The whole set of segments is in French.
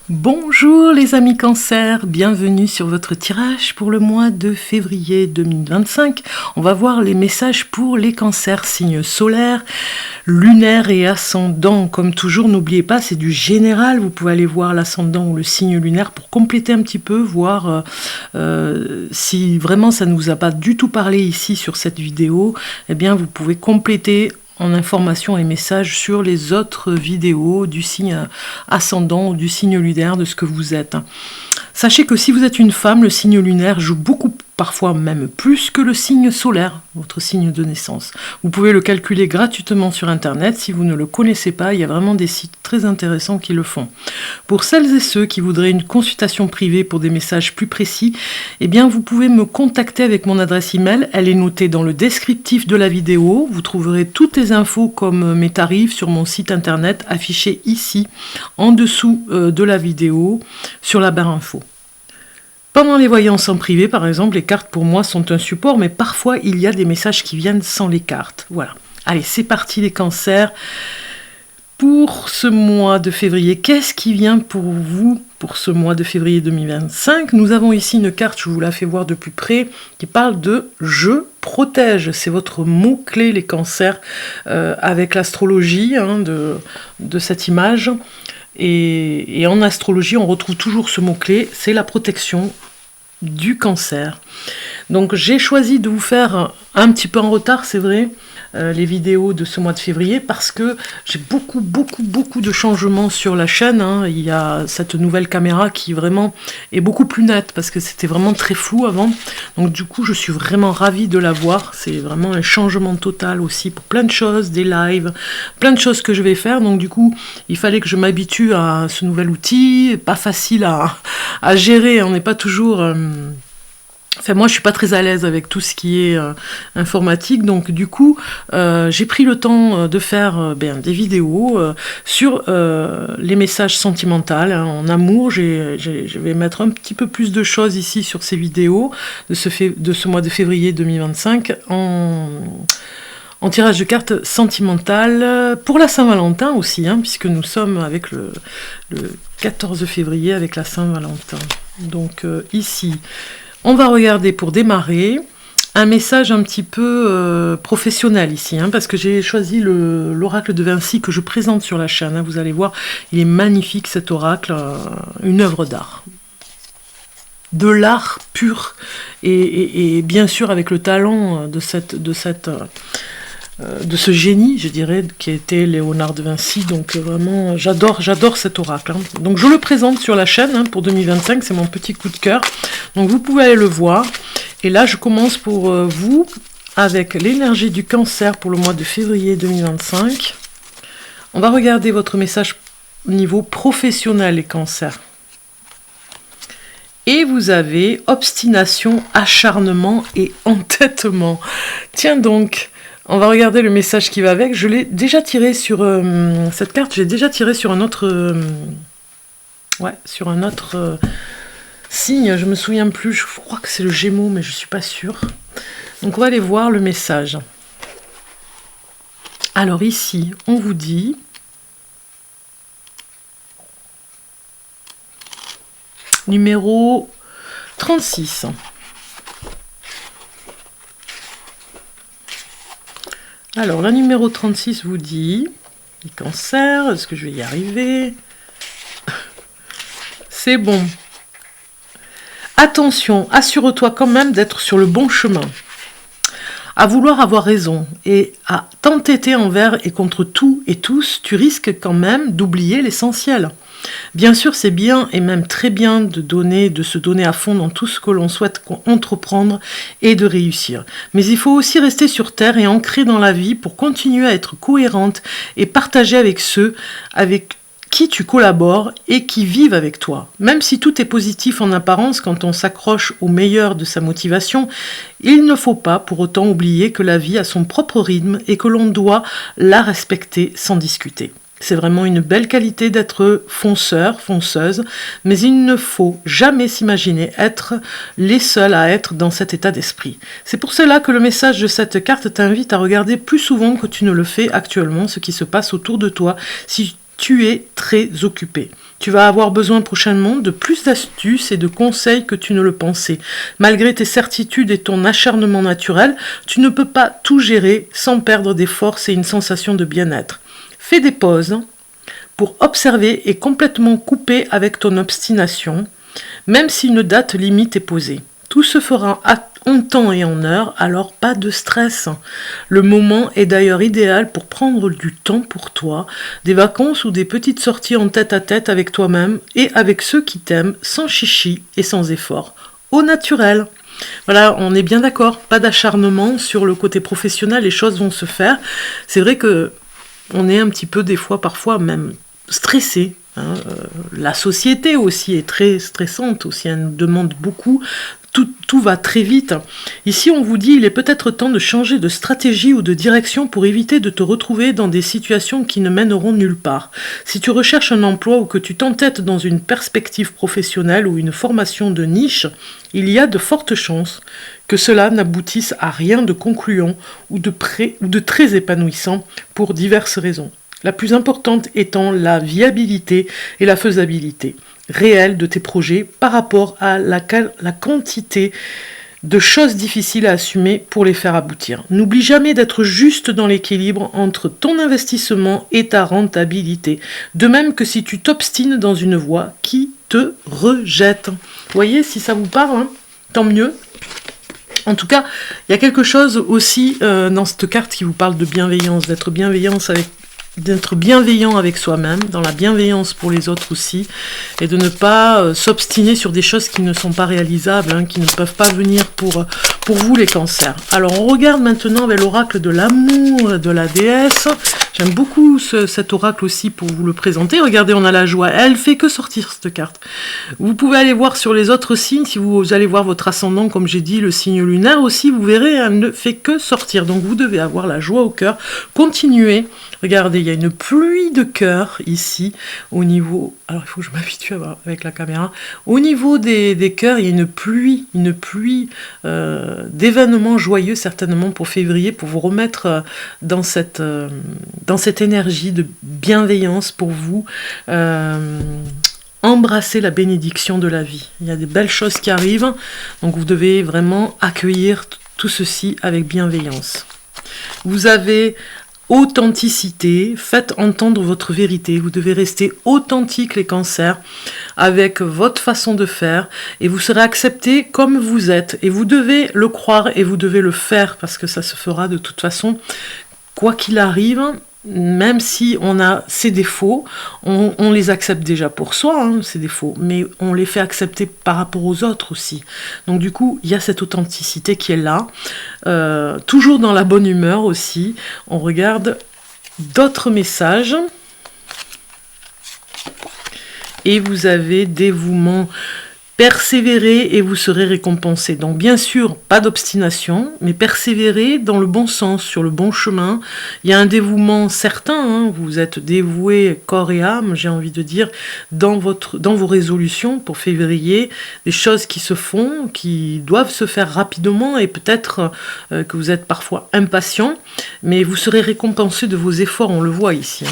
Bonjour les amis Cancer, bienvenue sur votre tirage pour le mois de février 2025. On va voir les messages pour les cancers, signes solaires, lunaires et ascendants. Comme toujours, n'oubliez pas, c'est du général. Vous pouvez aller voir l'ascendant ou le signe lunaire pour compléter un petit peu, voir si vraiment ça ne vous a pas du tout parlé ici sur cette vidéo. Eh bien, vous pouvez compléter en informations et messages sur les autres vidéos du signe ascendant ou du signe lunaire de ce que vous êtes. Sachez que si vous êtes une femme, le signe lunaire joue beaucoup, parfois même plus que le signe solaire, votre signe de naissance. Vous pouvez le calculer gratuitement sur internet. Si vous ne le connaissez pas, il y a vraiment des sites très intéressants qui le font. Pour celles et ceux qui voudraient une consultation privée pour des messages plus précis, eh bien vous pouvez me contacter avec mon adresse email. Elle est notée dans le descriptif de la vidéo. Vous trouverez toutes les infos comme mes tarifs sur mon site internet affichés ici, en dessous de la vidéo, sur la barre info. Pendant les voyances en privé, par exemple, les cartes pour moi sont un support, mais parfois il y a des messages qui viennent sans les cartes. Voilà. Allez, c'est parti les cancers. Pour ce mois de février, qu'est-ce qui vient pour vous pour ce mois de février 2025? Nous avons ici une carte, je vous la fais voir de plus près, qui parle de « Je protège ». C'est votre mot-clé, les cancers, avec l'astrologie de cette image. Et en astrologie, on retrouve toujours ce mot-clé, c'est la protection du cancer. Donc j'ai choisi de vous faire un petit peu en retard, c'est vrai, les vidéos de ce mois de février, parce que j'ai beaucoup de changements sur la chaîne. Il y a cette nouvelle caméra qui vraiment est beaucoup plus nette, parce que c'était vraiment très flou avant. Donc du coup, je suis vraiment ravie de la voir. C'est vraiment un changement total aussi pour plein de choses, des lives, plein de choses que je vais faire. Donc du coup, il fallait que je m'habitue à ce nouvel outil, pas facile à gérer. On n'est pas toujours... Enfin, moi, je suis pas très à l'aise avec tout ce qui est informatique, donc du coup, j'ai pris le temps de faire des vidéos sur les messages sentimentaux, en amour. Je vais mettre un petit peu plus de choses ici sur ces vidéos de ce mois de février 2025 en tirage de cartes sentimentales pour la Saint-Valentin aussi, puisque nous sommes avec le 14 février avec la Saint-Valentin. Donc ici... On va regarder pour démarrer un message un petit peu professionnel ici, parce que j'ai choisi l'oracle de Vinci que je présente sur la chaîne. Vous allez voir, il est magnifique cet oracle, une œuvre d'art. De l'art pur et bien sûr avec le talent de ce génie, je dirais, qui était Léonard de Vinci. Donc vraiment, j'adore cet oracle. Donc je le présente sur la chaîne pour 2025, c'est mon petit coup de cœur. Donc vous pouvez aller le voir. Et là, je commence pour vous avec l'énergie du cancer pour le mois de février 2025. On va regarder votre message au niveau professionnel, les cancers. Et vous avez obstination, acharnement et entêtement. Tiens donc... On va regarder le message qui va avec. Je l'ai déjà tiré sur cette carte. J'ai déjà tiré sur un autre, signe. Je me souviens plus. Je crois que c'est le Gémeaux, mais je suis pas sûre. Donc on va aller voir le message. Alors ici, on vous dit numéro 36. Alors, la numéro 36 vous dit, les cancers, est-ce que je vais y arriver? C'est bon. Attention, assure-toi quand même d'être sur le bon chemin. À vouloir avoir raison et à t'entêter envers et contre tout et tous, tu risques quand même d'oublier l'essentiel. Bien sûr, c'est bien et même très bien de se donner à fond dans tout ce que l'on souhaite entreprendre et de réussir. Mais il faut aussi rester sur terre et ancré dans la vie pour continuer à être cohérente et partager avec ceux avec qui tu collabores et qui vivent avec toi. Même si tout est positif en apparence quand on s'accroche au meilleur de sa motivation, il ne faut pas pour autant oublier que la vie a son propre rythme et que l'on doit la respecter sans discuter. C'est vraiment une belle qualité d'être fonceur, fonceuse, mais il ne faut jamais s'imaginer être les seuls à être dans cet état d'esprit. C'est pour cela que le message de cette carte t'invite à regarder plus souvent que tu ne le fais actuellement ce qui se passe autour de toi si tu es très occupé. Tu vas avoir besoin prochainement de plus d'astuces et de conseils que tu ne le pensais. Malgré tes certitudes et ton acharnement naturel, tu ne peux pas tout gérer sans perdre des forces et une sensation de bien-être. Fais des pauses pour observer et complètement couper avec ton obstination, même si une date limite est posée. Tout se fera en temps et en heure, alors pas de stress. Le moment est d'ailleurs idéal pour prendre du temps pour toi, des vacances ou des petites sorties en tête-à-tête avec toi-même et avec ceux qui t'aiment, sans chichi et sans effort. Au naturel. Voilà, on est bien d'accord, pas d'acharnement sur le côté professionnel, les choses vont se faire. C'est vrai que on est un petit peu des fois, parfois même stressé. La société aussi est très stressante, aussi elle nous demande beaucoup, tout va très vite. Ici on vous dit il est peut-être temps de changer de stratégie ou de direction pour éviter de te retrouver dans des situations qui ne mèneront nulle part. Si tu recherches un emploi ou que tu t'entêtes dans une perspective professionnelle ou une formation de niche, il y a de fortes chances que cela n'aboutisse à rien de concluant ou de très épanouissant pour diverses raisons. La plus importante étant la viabilité et la faisabilité réelle de tes projets par rapport à la quantité de choses difficiles à assumer pour les faire aboutir. N'oublie jamais d'être juste dans l'équilibre entre ton investissement et ta rentabilité. De même que si tu t'obstines dans une voie qui te rejette. Vous voyez, si ça vous parle, tant mieux. En tout cas, il y a quelque chose aussi dans cette carte qui vous parle de bienveillance, d'être bienveillant avec soi-même, dans la bienveillance pour les autres aussi, et de ne pas s'obstiner sur des choses qui ne sont pas réalisables, qui ne peuvent pas venir pour vous les cancers. Alors on regarde maintenant avec l'oracle de l'amour de la déesse. J'aime beaucoup cet oracle aussi pour vous le présenter. Regardez, on a la joie. Elle fait que sortir cette carte. Vous pouvez aller voir sur les autres signes, si vous allez voir votre ascendant, comme j'ai dit, le signe lunaire aussi, vous verrez, elle ne fait que sortir. Donc vous devez avoir la joie au cœur. Continuez. Regardez, il y a une pluie de cœur ici, au niveau... Alors, il faut que je m'habitue à voir avec la caméra. Au niveau des cœurs, il y a une pluie d'événements joyeux, certainement, pour février, pour vous remettre dans cette énergie de bienveillance pour vous. Embrasser la bénédiction de la vie. Il y a des belles choses qui arrivent, donc vous devez vraiment accueillir tout ceci avec bienveillance. Vous avez... authenticité, faites entendre votre vérité, vous devez rester authentique les cancers avec votre façon de faire et vous serez accepté comme vous êtes et vous devez le croire et vous devez le faire parce que ça se fera de toute façon quoi qu'il arrive. Même si on a ses défauts, on les accepte déjà pour soi, ces défauts, mais on les fait accepter par rapport aux autres aussi. Donc du coup, il y a cette authenticité qui est là, toujours dans la bonne humeur aussi. On regarde d'autres messages. Et vous avez dévouement. Persévérez et vous serez récompensé. Donc bien sûr, pas d'obstination, mais persévérez dans le bon sens, sur le bon chemin. Il y a un dévouement certain, vous êtes dévoué corps et âme, j'ai envie de dire, dans vos résolutions pour février, des choses qui se font, qui doivent se faire rapidement et peut-être que vous êtes parfois impatient, mais vous serez récompensé de vos efforts, on le voit ici.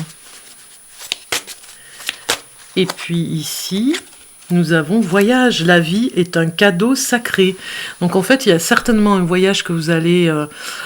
Et puis ici... nous avons voyage, la vie est un cadeau sacré. Donc en fait, il y a certainement un voyage que vous allez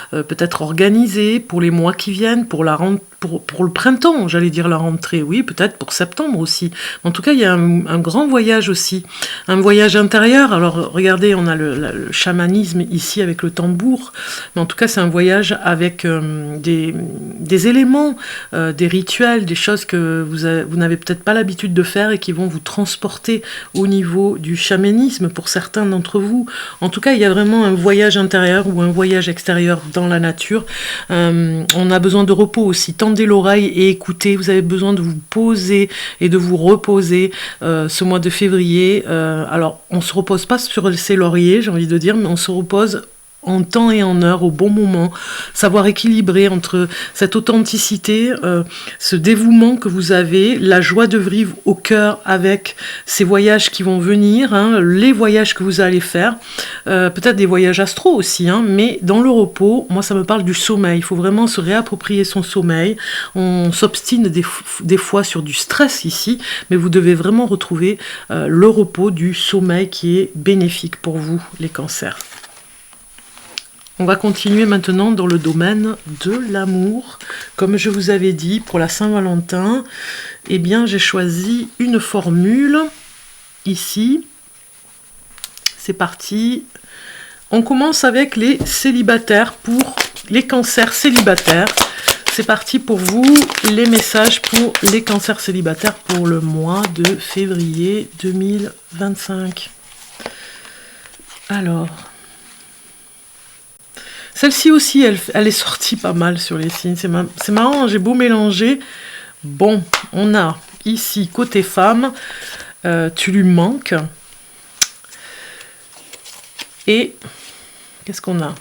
peut-être organiser pour les mois qui viennent, pour le printemps, j'allais dire la rentrée, oui, peut-être pour septembre aussi. En tout cas, il y a un grand voyage aussi, un voyage intérieur. Alors regardez, on a le chamanisme ici avec le tambour, mais en tout cas, c'est un voyage avec des éléments, des rituels, des choses que vous n'avez peut-être pas l'habitude de faire et qui vont vous transporter au niveau du chamanisme pour certains d'entre vous. En tout cas, il y a vraiment un voyage intérieur ou un voyage extérieur dans la nature. On a besoin de repos aussi. Tendez l'oreille et écoutez. Vous avez besoin de vous poser et de vous reposer ce mois de février. Alors, on ne se repose pas sur ses lauriers, j'ai envie de dire, mais on se repose en temps et en heure, au bon moment, savoir équilibrer entre cette authenticité, ce dévouement que vous avez, la joie de vivre au cœur avec ces voyages qui vont venir, hein, les voyages que vous allez faire, peut-être des voyages astro aussi, hein, mais dans le repos, moi ça me parle du sommeil, il faut vraiment se réapproprier son sommeil, on s'obstine des fois sur du stress ici, mais vous devez vraiment retrouver le repos du sommeil qui est bénéfique pour vous, les cancers. On va continuer maintenant dans le domaine de l'amour. Comme je vous avais dit, pour la Saint-Valentin, eh bien, j'ai choisi une formule ici. C'est parti. On commence avec les célibataires, pour les cancers célibataires. C'est parti pour vous, les messages pour les cancers célibataires pour le mois de février 2025. Alors... Celle-ci aussi, elle est sortie pas mal sur les signes. C'est marrant, j'ai beau mélanger. Bon, on a ici, côté femme, tu lui manques. Et qu'est-ce qu'on a?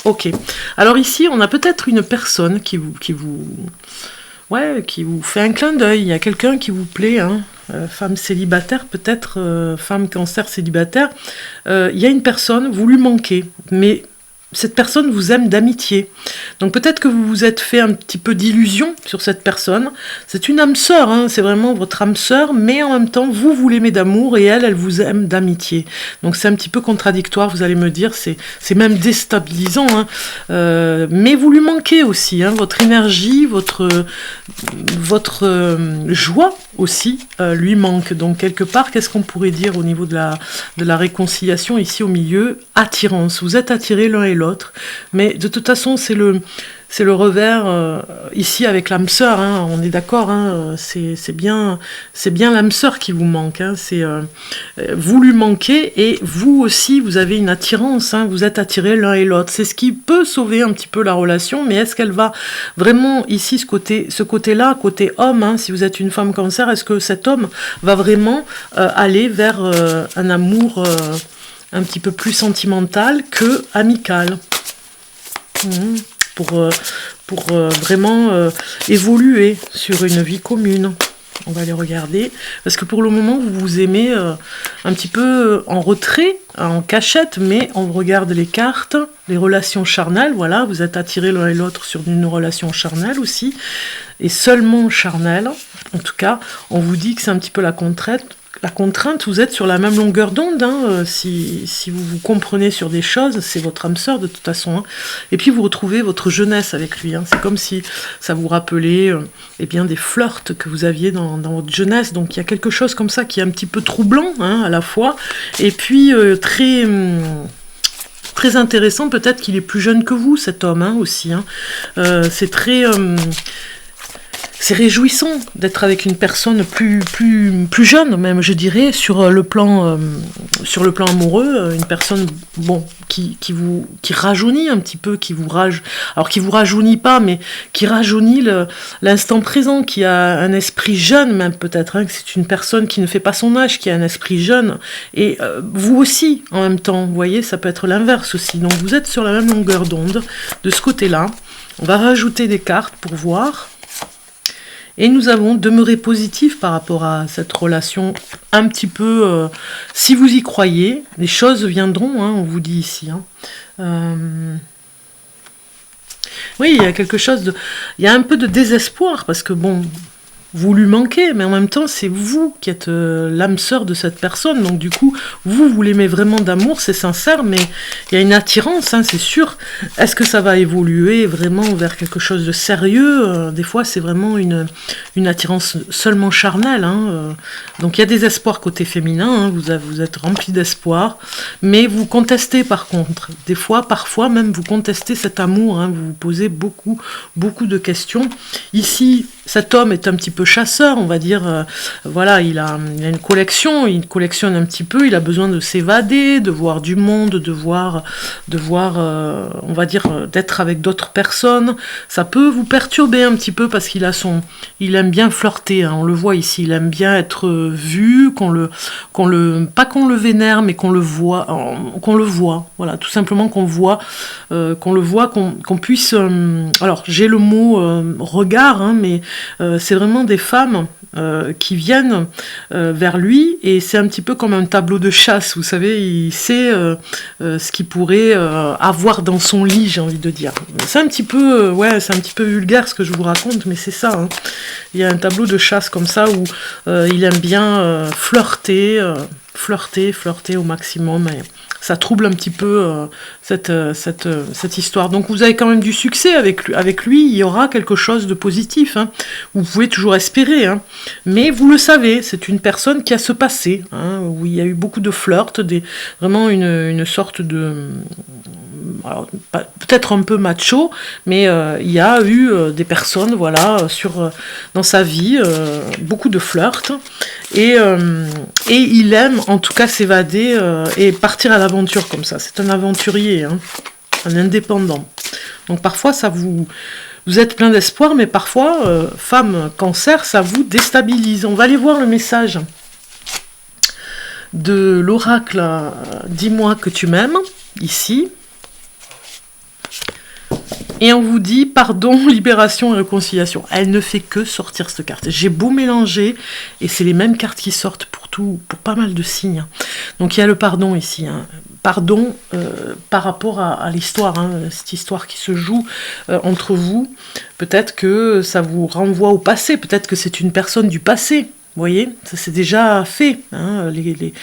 Ok. Alors ici, on a peut-être une personne qui vous fait un clin d'œil. Il y a quelqu'un qui vous plaît, hein. Femme célibataire, peut-être femme cancer célibataire. Il y a une personne, vous lui manquez, mais... Cette personne vous aime d'amitié. Donc peut-être que vous vous êtes fait un petit peu d'illusion sur cette personne. C'est une âme sœur, hein, c'est vraiment votre âme sœur, mais en même temps, vous l'aimez d'amour et elle vous aime d'amitié. Donc c'est un petit peu contradictoire, vous allez me dire, c'est même déstabilisant. Hein. Mais vous lui manquez aussi, hein, votre énergie, votre joie aussi lui manque. Donc quelque part, qu'est-ce qu'on pourrait dire au niveau de la réconciliation ici au milieu? Attirance. Vous êtes attirés l'un et l'autre, mais de toute façon c'est le revers ici avec l'âme sœur, hein, on est d'accord, hein, c'est bien l'âme sœur qui vous manque, hein, vous lui manquez et vous aussi vous avez une attirance, hein, vous êtes attirés l'un et l'autre, c'est ce qui peut sauver un petit peu la relation, mais est-ce qu'elle va vraiment ici ce côté-là, côté homme, hein, si vous êtes une femme cancer, est-ce que cet homme va vraiment aller vers un amour un petit peu plus sentimental que amical, pour vraiment évoluer sur une vie commune. On va les regarder, parce que pour le moment, vous vous aimez un petit peu en retrait, en cachette, mais on regarde les cartes, les relations charnelles, voilà, vous êtes attirés l'un et l'autre sur une relation charnelle aussi, et seulement charnelle. En tout cas, on vous dit que c'est un petit peu la contrainte, vous êtes sur la même longueur d'onde, hein, si vous comprenez sur des choses, c'est votre âme sœur de toute façon, hein. Et puis vous retrouvez votre jeunesse avec lui, hein. C'est comme si ça vous rappelait eh bien, des flirts que vous aviez dans votre jeunesse, donc il y a quelque chose comme ça qui est un petit peu troublant, hein, à la fois, et puis très intéressant, peut-être qu'il est plus jeune que vous, cet homme, hein, aussi, hein. C'est très... c'est réjouissant d'être avec une personne plus jeune, même, je dirais, sur le plan amoureux, une personne, bon, qui rajeunit un petit peu, alors qui vous rajeunit pas, mais qui rajeunit l'instant présent, qui a un esprit jeune, même peut-être, hein, que c'est une personne qui ne fait pas son âge, qui a un esprit jeune, et vous aussi, en même temps, vous voyez, ça peut être l'inverse aussi, donc vous êtes sur la même longueur d'onde, de ce côté-là. On va rajouter des cartes pour voir. Et nous avons demeuré positif par rapport à cette relation un petit peu... si vous y croyez, les choses viendront, hein, on vous dit ici. Hein. Oui, il y a quelque chose de... Il y a un peu de désespoir, parce que bon... Vous lui manquez, mais en même temps, c'est vous qui êtes l'âme sœur de cette personne. Donc du coup, vous l'aimez vraiment d'amour, c'est sincère, mais il y a une attirance, hein, c'est sûr. Est-ce que ça va évoluer vraiment vers quelque chose de sérieux? Des fois, c'est vraiment une attirance seulement charnelle. Hein. Donc il y a des espoirs côté féminin, hein, vous êtes rempli d'espoir, mais vous contestez par contre. Des fois, parfois même, vous contestez cet amour, hein, vous vous posez beaucoup de questions. Ici, cet homme est un petit peu peu chasseur, on va dire. Voilà, il a une collection, il collectionne un petit peu, il a besoin de s'évader, de voir du monde, de voir, on va dire, d'être avec d'autres personnes. Ça peut vous perturber un petit peu parce il aime bien flirter, hein, on le voit ici, il aime bien être vu, pas qu'on le vénère, mais qu'on le voit, voilà, tout simplement qu'on le voit, qu'on puisse. Alors, j'ai le mot regard, hein, mais c'est vraiment des femmes qui viennent vers lui, et c'est un petit peu comme un tableau de chasse, vous savez, il sait ce qu'il pourrait avoir dans son lit, j'ai envie de dire. C'est un petit peu, c'est un petit peu vulgaire ce que je vous raconte, mais c'est ça. Hein. Il y a un tableau de chasse comme ça où il aime bien flirter au maximum. Et ça trouble un petit peu cette histoire. Donc vous avez quand même du succès avec lui, il y aura quelque chose de positif. Hein. Vous pouvez toujours espérer. Hein. Mais vous le savez, c'est une personne qui a ce passé, hein, où il y a eu beaucoup de flirts, vraiment une sorte de... Alors, peut-être un peu macho, mais il y a eu des personnes, voilà, dans sa vie, beaucoup de flirts, et il aime en tout cas s'évader et partir à l'aventure comme ça. C'est un aventurier, hein, un indépendant. Donc parfois vous êtes plein d'espoir, mais parfois, femme cancer, ça vous déstabilise. On va aller voir le message de l'oracle « Dis-moi que tu m'aimes », ici. Et on vous dit pardon, libération et réconciliation. Elle ne fait que sortir cette carte. J'ai beau mélanger, et c'est les mêmes cartes qui sortent pour pas mal de signes. Donc il y a le pardon ici. Hein. Pardon par rapport à l'histoire, hein, cette histoire qui se joue entre vous. Peut-être que ça vous renvoie au passé, peut-être que c'est une personne du passé. Vous voyez, ça c'est déjà fait, hein. Les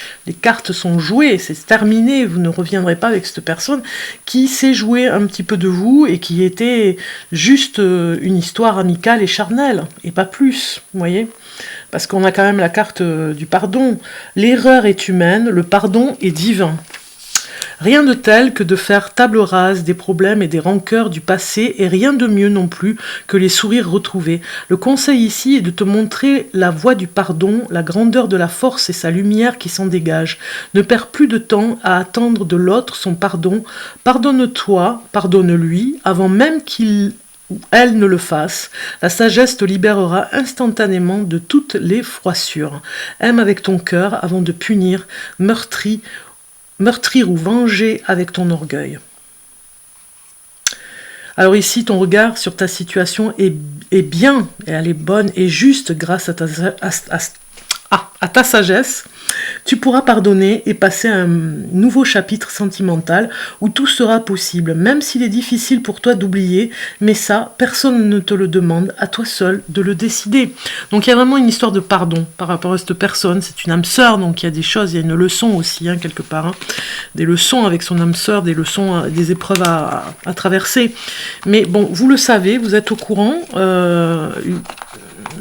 cartes sont jouées, c'est terminé, vous ne reviendrez pas avec cette personne qui s'est jouée un petit peu de vous et qui était juste une histoire amicale et charnelle, et pas plus, vous voyez. Parce qu'on a quand même la carte du pardon. L'erreur est humaine, le pardon est divin. Rien de tel que de faire table rase des problèmes et des rancœurs du passé, et rien de mieux non plus que les sourires retrouvés. Le conseil ici est de te montrer la voie du pardon, la grandeur de la force et sa lumière qui s'en dégage. Ne perds plus de temps à attendre de l'autre son pardon. Pardonne-toi, pardonne-lui, avant même qu'il ou elle ne le fasse. La sagesse te libérera instantanément de toutes les froissures. Aime avec ton cœur avant de punir, meurtrir ou venger avec ton orgueil. Alors ici, ton regard sur ta situation est bien, et elle est bonne et juste grâce à ta sagesse. Tu pourras pardonner et passer à un nouveau chapitre sentimental où tout sera possible, même s'il est difficile pour toi d'oublier, mais ça, personne ne te le demande, à toi seul de le décider. Donc il y a vraiment une histoire de pardon par rapport à cette personne, c'est une âme sœur, donc il y a des choses, il y a une leçon aussi, hein, quelque part, hein. Des leçons avec son âme sœur, des leçons, des épreuves à traverser. Mais bon, vous le savez, vous êtes au courant,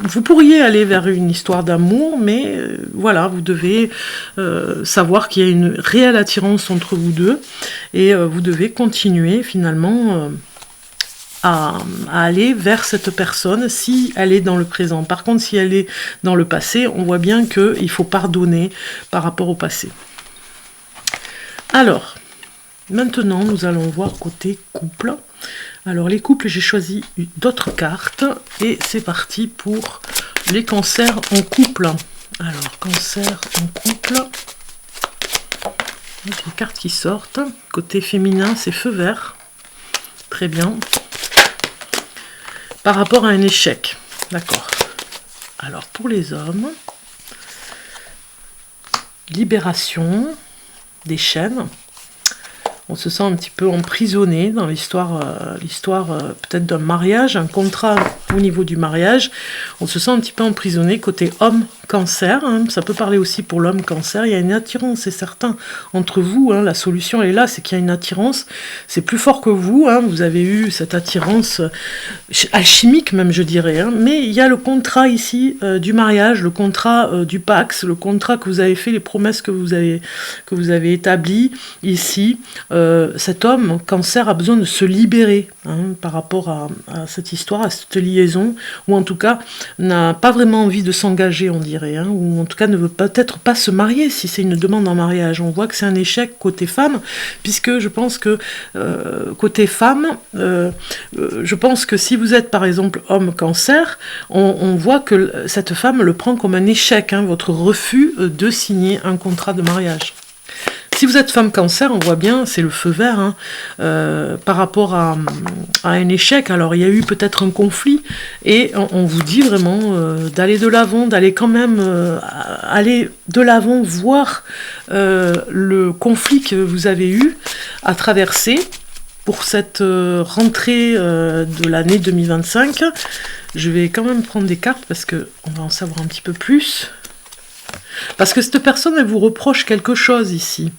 vous pourriez aller vers une histoire d'amour, mais voilà, vous devez savoir qu'il y a une réelle attirance entre vous deux, et vous devez continuer finalement à aller vers cette personne si elle est dans le présent. Par contre, si elle est dans le passé, on voit bien qu'il faut pardonner par rapport au passé. Alors, maintenant, nous allons voir côté couple. Alors les couples, j'ai choisi d'autres cartes et c'est parti pour les cancers en couple. Alors, cancer en couple. Les cartes qui sortent. Côté féminin, c'est feu vert. Très bien. Par rapport à un échec. D'accord. Alors, pour les hommes, libération des chaînes. On se sent un petit peu emprisonné dans l'histoire peut-être d'un mariage, un contrat au niveau du mariage. On se sent un petit peu emprisonné côté homme cancer. Hein. Ça peut parler aussi pour l'homme cancer. Il y a une attirance, c'est certain, entre vous. Hein. La solution, elle est là, c'est qu'il y a une attirance. C'est plus fort que vous. Hein. Vous avez eu cette attirance alchimique même, je dirais. Hein. Mais il y a le contrat ici du mariage, le contrat du Pax, le contrat que vous avez fait, les promesses que vous avez établies ici. Cet homme cancer a besoin de se libérer, hein, par rapport à cette histoire, à cette liaison, ou en tout cas n'a pas vraiment envie de s'engager, on dirait, hein, ou en tout cas ne veut peut-être pas se marier si c'est une demande en mariage. On voit que c'est un échec côté femme, puisque je pense que côté femme, je pense que si vous êtes par exemple homme cancer, on voit que cette femme le prend comme un échec, hein, votre refus de signer un contrat de mariage. Si vous êtes femme cancer, on voit bien, c'est le feu vert, hein, par rapport à un échec. Alors il y a eu peut-être un conflit, et on vous dit vraiment d'aller de l'avant, d'aller quand même aller de l'avant, voir le conflit que vous avez eu à traverser pour cette rentrée de l'année 2025. Je vais quand même prendre des cartes parce qu'on va en savoir un petit peu plus. Parce que cette personne, elle vous reproche quelque chose ici.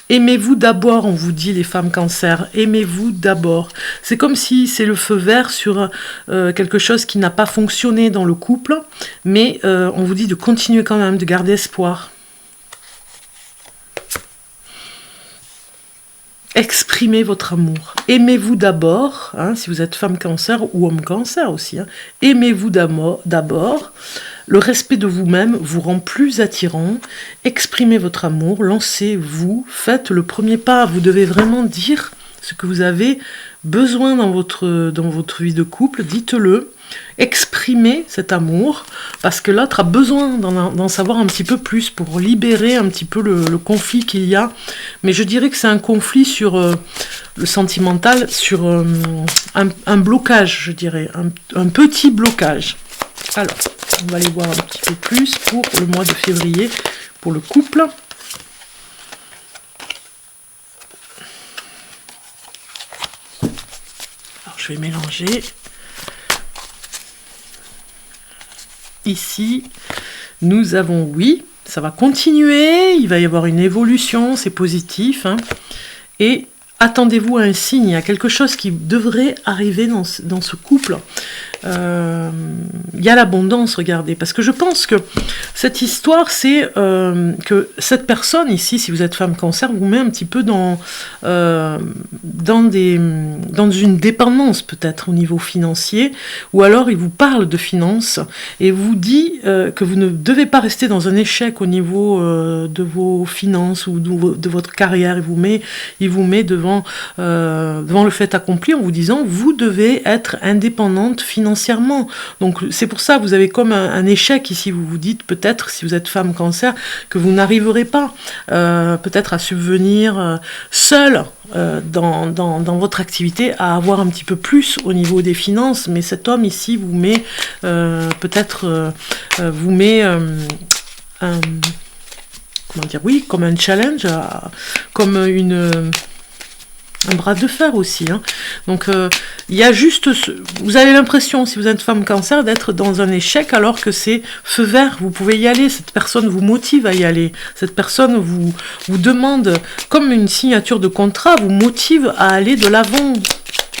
Aimez-vous d'abord, on vous dit, les femmes cancer, aimez-vous d'abord. C'est comme si c'est le feu vert sur quelque chose qui n'a pas fonctionné dans le couple, mais on vous dit de continuer quand même, de garder espoir. Exprimez votre amour. Aimez-vous d'abord, hein, si vous êtes femme cancer ou homme cancer aussi. Hein, aimez-vous d'abord. Le respect de vous-même vous rend plus attirant. Exprimez votre amour, lancez-vous, faites le premier pas. Vous devez vraiment dire ce que vous avez besoin dans votre vie de couple. Dites-le. Exprimez cet amour, parce que l'autre a besoin d'en savoir un petit peu plus pour libérer un petit peu le conflit qu'il y a. Mais je dirais que c'est un conflit sur le sentimental, sur un blocage, je dirais, un petit blocage. Alors, on va aller voir un petit peu plus pour le mois de février, pour le couple. Alors, je vais mélanger. Ici, nous avons oui, ça va continuer, il va y avoir une évolution, c'est positif, hein, et attendez-vous à un signe, à quelque chose qui devrait arriver dans ce couple. Il y a l'abondance, regardez, parce que je pense que cette histoire, c'est que cette personne ici, si vous êtes femme cancer, vous met un petit peu dans une dépendance peut-être au niveau financier, ou alors il vous parle de finances et vous dit que vous ne devez pas rester dans un échec au niveau de vos finances ou de votre carrière. Il vous met devant le fait accompli en vous disant vous devez être indépendante financièrement. Donc c'est pour ça que vous avez comme un échec ici. Vous vous dites peut-être, si vous êtes femme cancer, que vous n'arriverez pas peut-être à subvenir seule dans votre activité, à avoir un petit peu plus au niveau des finances. Mais cet homme ici vous met comme un challenge, comme un bras de fer aussi, hein. Donc il y a juste vous avez l'impression, si vous êtes femme cancer, d'être dans un échec, alors que c'est feu vert, vous pouvez y aller, cette personne vous motive à y aller, cette personne vous demande, comme une signature de contrat, vous motive à aller de l'avant,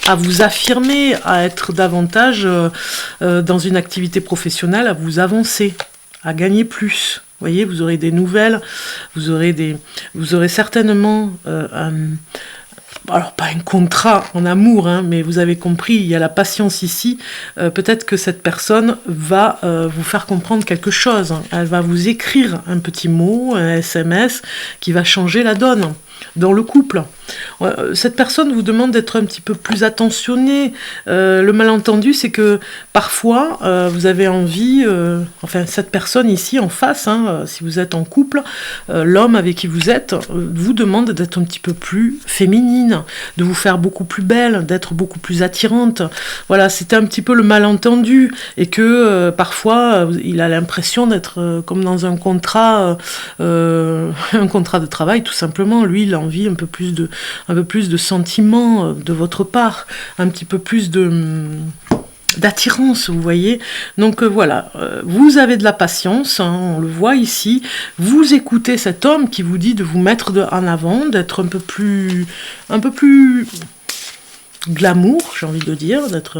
à vous affirmer, à être davantage dans une activité professionnelle, à vous avancer, à gagner plus. Vous voyez, vous aurez des nouvelles, vous aurez certainement alors pas un contrat en amour, hein, mais vous avez compris, il y a la patience ici. Peut-être que cette personne va vous faire comprendre quelque chose. Elle va vous écrire un petit mot, un SMS, qui va changer la donne dans le couple. Cette personne vous demande d'être un petit peu plus attentionné. Le malentendu, c'est que parfois, vous avez envie, cette personne ici en face, hein, si vous êtes en couple, l'homme avec qui vous êtes, vous demande d'être un petit peu plus féminine, de vous faire beaucoup plus belle, d'être beaucoup plus attirante. Voilà, c'était un petit peu le malentendu, et que parfois, il a l'impression d'être comme dans un contrat de travail, tout simplement. Lui, il a envie un peu plus de sentiments de votre part, un petit peu plus d'attirance, vous voyez. Donc voilà, vous avez de la patience, hein, on le voit ici. Vous écoutez cet homme qui vous dit de vous mettre en avant, d'être un peu plus glamour, j'ai envie de dire, d'être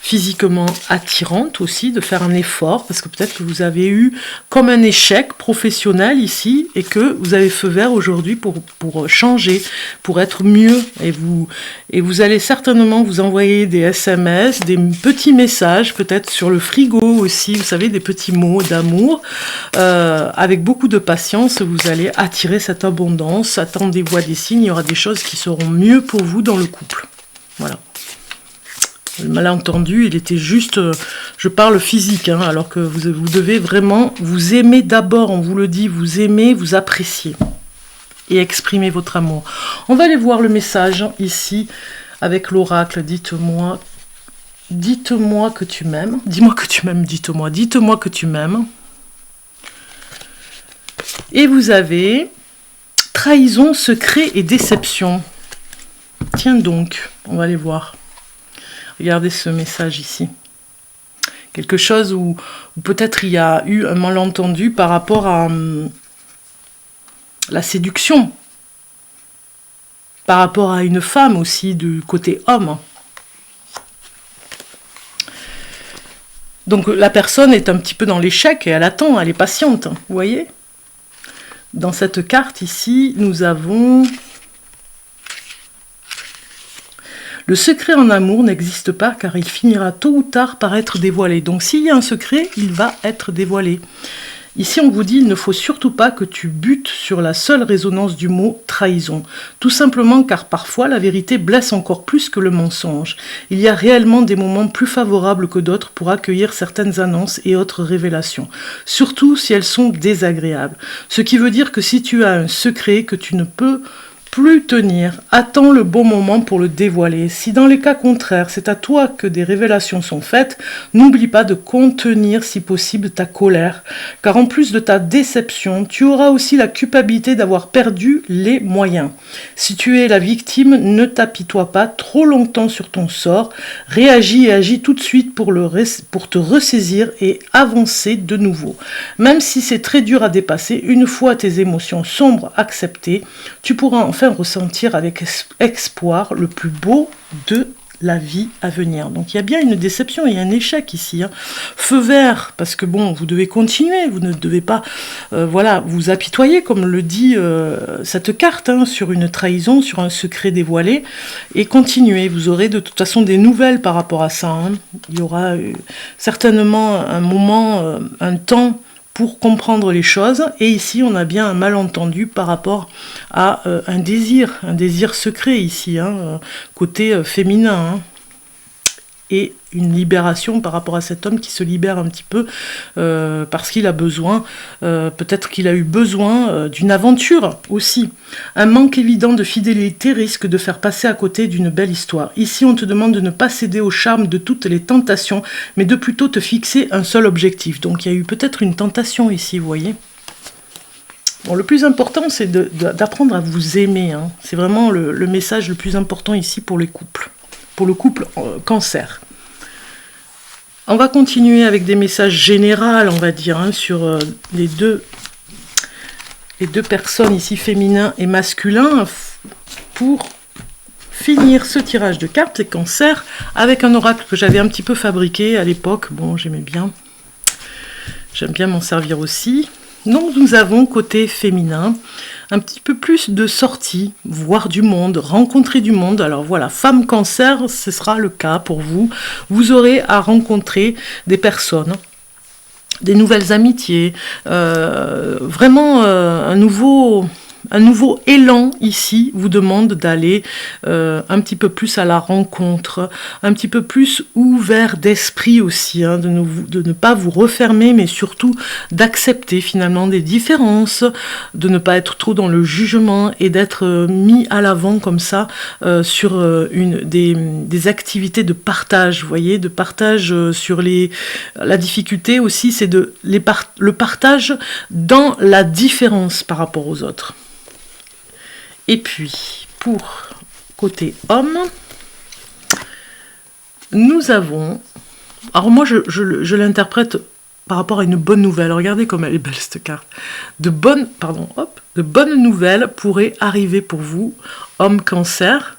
physiquement attirante aussi, de faire un effort, parce que peut-être que vous avez eu comme un échec professionnel ici, et que vous avez feu vert aujourd'hui pour changer, pour être mieux, et vous allez certainement vous envoyer des SMS, des petits messages, peut-être sur le frigo aussi, vous savez, des petits mots d'amour, avec beaucoup de patience, vous allez attirer cette abondance, attendez-vous à des signes, il y aura des choses qui seront mieux pour vous dans le couple, voilà. Le malentendu, il était juste, je parle physique, hein, alors que vous devez vraiment vous aimer d'abord, on vous le dit, vous aimer, vous apprécier et exprimer votre amour. On va aller voir le message ici avec l'oracle. Dites-moi que tu m'aimes. Dis-moi que tu m'aimes, dites-moi que tu m'aimes. Et vous avez trahison, secret et déception. Tiens donc, on va aller voir. Regardez ce message ici. Quelque chose où peut-être il y a eu un malentendu par rapport à la séduction. Par rapport à une femme aussi, du côté homme. Donc la personne est un petit peu dans l'échec et elle attend, elle est patiente. Vous voyez ? Dans cette carte ici, nous avons... Le secret en amour n'existe pas car il finira tôt ou tard par être dévoilé. Donc s'il y a un secret, il va être dévoilé. Ici, on vous dit, il ne faut surtout pas que tu butes sur la seule résonance du mot trahison. Tout simplement car parfois, la vérité blesse encore plus que le mensonge. Il y a réellement des moments plus favorables que d'autres pour accueillir certaines annonces et autres révélations. Surtout si elles sont désagréables. Ce qui veut dire que si tu as un secret que tu ne peux plus tenir, attends le bon moment pour le dévoiler. Si dans les cas contraires, c'est à toi que des révélations sont faites, n'oublie pas de contenir si possible ta colère, car en plus de ta déception, tu auras aussi la culpabilité d'avoir perdu les moyens. Si tu es la victime, ne t'apitoie pas trop longtemps sur ton sort, réagis et agis tout de suite pour te ressaisir et avancer de nouveau. Même si c'est très dur à dépasser, une fois tes émotions sombres acceptées, tu pourras enfin ressentir avec espoir le plus beau de la vie à venir. Donc il y a bien une déception, il y a un échec ici. Hein. Feu vert, parce que bon, vous devez continuer, vous ne devez pas voilà, vous apitoyer, comme le dit cette carte, hein, sur une trahison, sur un secret dévoilé, et continuer. Vous aurez de toute façon des nouvelles par rapport à ça. Hein. Il y aura certainement un moment, un temps, pour comprendre les choses, et ici on a bien un malentendu par rapport à un désir secret ici, hein, côté féminin, hein, et une libération par rapport à cet homme qui se libère un petit peu parce qu'il a besoin, peut-être qu'il a eu besoin d'une aventure aussi. Un manque évident de fidélité risque de faire passer à côté d'une belle histoire. Ici, on te demande de ne pas céder au charme de toutes les tentations, mais de plutôt te fixer un seul objectif. Donc, il y a eu peut-être une tentation ici, vous voyez. Bon, le plus important, c'est d'apprendre à vous aimer. Hein. C'est vraiment le message le plus important ici pour les couples. Pour le couple cancer. On va continuer avec des messages généraux, on va dire, hein, sur les deux personnes ici, féminin et masculin, pour finir ce tirage de cartes, les cancers, avec un oracle que j'avais un petit peu fabriqué à l'époque. Bon, j'aimais bien. J'aime bien m'en servir aussi. Donc nous avons côté féminin un petit peu plus de sorties, voir du monde, rencontrer du monde. Alors voilà, femme cancer, ce sera le cas pour vous. Vous aurez à rencontrer des personnes, des nouvelles amitiés, vraiment un nouveau élan ici vous demande d'aller un petit peu plus à la rencontre, un petit peu plus ouvert d'esprit aussi, hein, de ne pas vous refermer, mais surtout d'accepter finalement des différences, de ne pas être trop dans le jugement et d'être mis à l'avant comme ça sur des activités de partage, vous voyez, de partage sur la difficulté aussi, c'est le partage dans la différence par rapport aux autres. Et puis, pour côté homme, nous avons... Alors moi, je l'interprète par rapport à une bonne nouvelle. Regardez comme elle est belle, cette carte. De bonnes nouvelles pourraient arriver pour vous, homme cancer.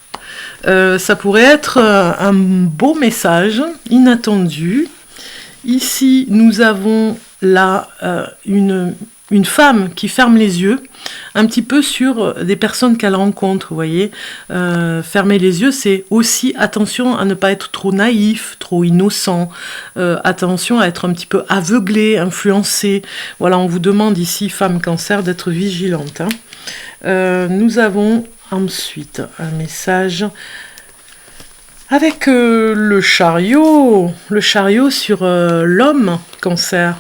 Ça pourrait être un beau message, inattendu. Ici, nous avons là une femme qui ferme les yeux, un petit peu sur des personnes qu'elle rencontre, vous voyez. Fermer les yeux, c'est aussi attention à ne pas être trop naïf, trop innocent, attention à être un petit peu aveuglé, influencé. Voilà, on vous demande ici, femme cancer, d'être vigilante. Nous avons ensuite un message avec le chariot sur l'homme cancer.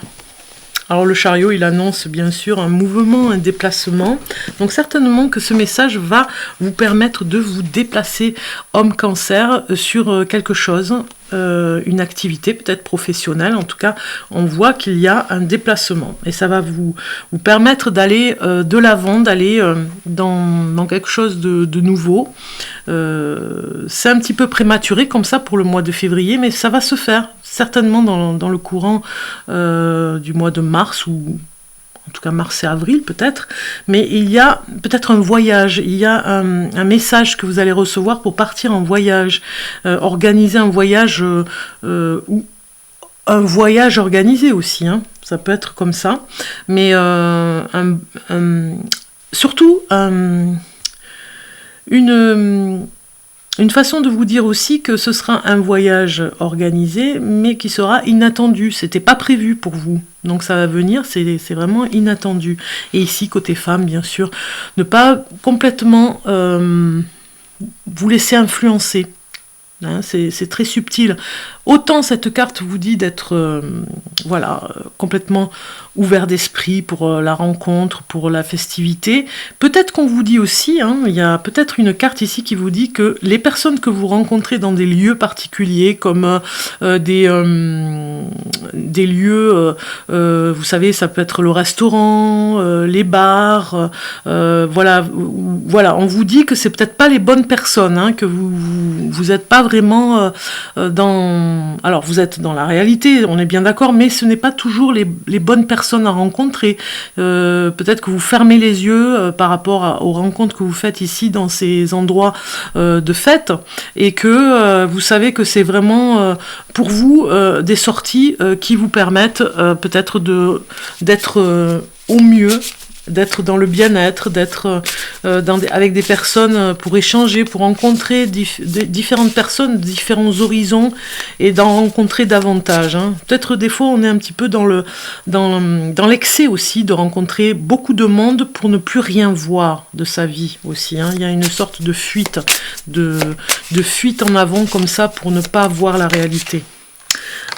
Alors le chariot, il annonce bien sûr un mouvement, un déplacement. Donc certainement que ce message va vous permettre de vous déplacer, homme cancer, sur quelque chose, une activité peut-être professionnelle. En tout cas, on voit qu'il y a un déplacement. Et ça va vous permettre d'aller de l'avant, d'aller dans quelque chose de nouveau. C'est un petit peu prématuré comme ça pour le mois de février, mais ça va se faire certainement dans le courant du mois de mars, ou en tout cas mars et avril peut-être, mais il y a peut-être un voyage, il y a un message que vous allez recevoir pour partir en voyage, organiser un voyage, ou un voyage organisé aussi, hein, ça peut être comme ça, mais surtout une façon de vous dire aussi que ce sera un voyage organisé, mais qui sera inattendu. C'était pas prévu pour vous. Donc ça va venir, c'est vraiment inattendu. Et ici, côté femme, bien sûr, ne pas complètement vous laisser influencer. Hein, c'est très subtil. Autant cette carte vous dit d'être complètement ouvert d'esprit pour la rencontre, pour la festivité. Peut-être qu'on vous dit aussi, hein, il y a peut-être une carte ici qui vous dit que les personnes que vous rencontrez dans des lieux particuliers, comme des lieux, vous savez, ça peut être le restaurant, les bars, voilà, on vous dit que c'est peut-être pas les bonnes personnes, hein, que vous êtes pas vraiment dans... Alors, vous êtes dans la réalité, on est bien d'accord, mais ce n'est pas toujours les bonnes personnes à rencontrer. Peut-être que vous fermez les yeux par rapport aux rencontres que vous faites ici dans ces endroits de fête, et que vous savez que c'est vraiment pour vous des sorties qui vous permettent peut-être d'être au mieux, d'être dans le bien-être, d'être avec des personnes pour échanger, pour rencontrer différentes personnes, différents horizons, et d'en rencontrer davantage. Hein. Peut-être des fois on est un petit peu dans l'excès aussi, de rencontrer beaucoup de monde pour ne plus rien voir de sa vie aussi. Hein. Il y a une sorte de fuite, de fuite en avant comme ça pour ne pas voir la réalité.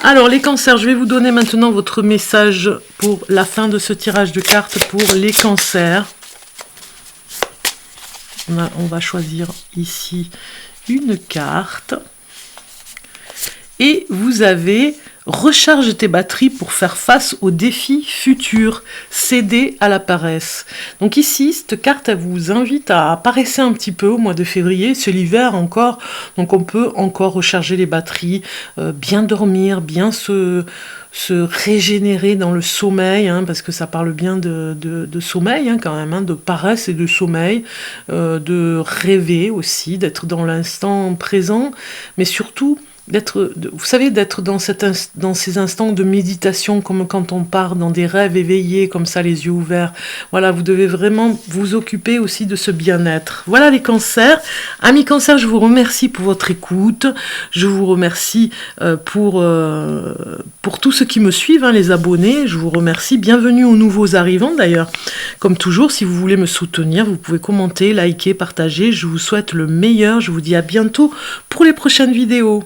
Alors les cancers, je vais vous donner maintenant votre message pour la fin de ce tirage de cartes pour les cancers. On va choisir ici une carte. Et vous avez recharge tes batteries pour faire face aux défis futurs, céder à la paresse. Donc ici, cette carte, elle vous invite à paresser un petit peu au mois de février, c'est l'hiver encore, donc on peut encore recharger les batteries, bien dormir, bien se régénérer dans le sommeil, hein, parce que ça parle bien de sommeil hein, quand même, hein, de paresse et de sommeil, de rêver aussi, d'être dans l'instant présent, mais surtout vous savez, d'être dans ces instants de méditation, comme quand on part dans des rêves éveillés, comme ça, les yeux ouverts. Voilà, vous devez vraiment vous occuper aussi de ce bien-être. Voilà les cancers. Amis cancers, je vous remercie pour votre écoute. Je vous remercie pour tous ceux qui me suivent, hein, les abonnés. Je vous remercie. Bienvenue aux nouveaux arrivants, d'ailleurs. Comme toujours, si vous voulez me soutenir, vous pouvez commenter, liker, partager. Je vous souhaite le meilleur. Je vous dis à bientôt pour les prochaines vidéos.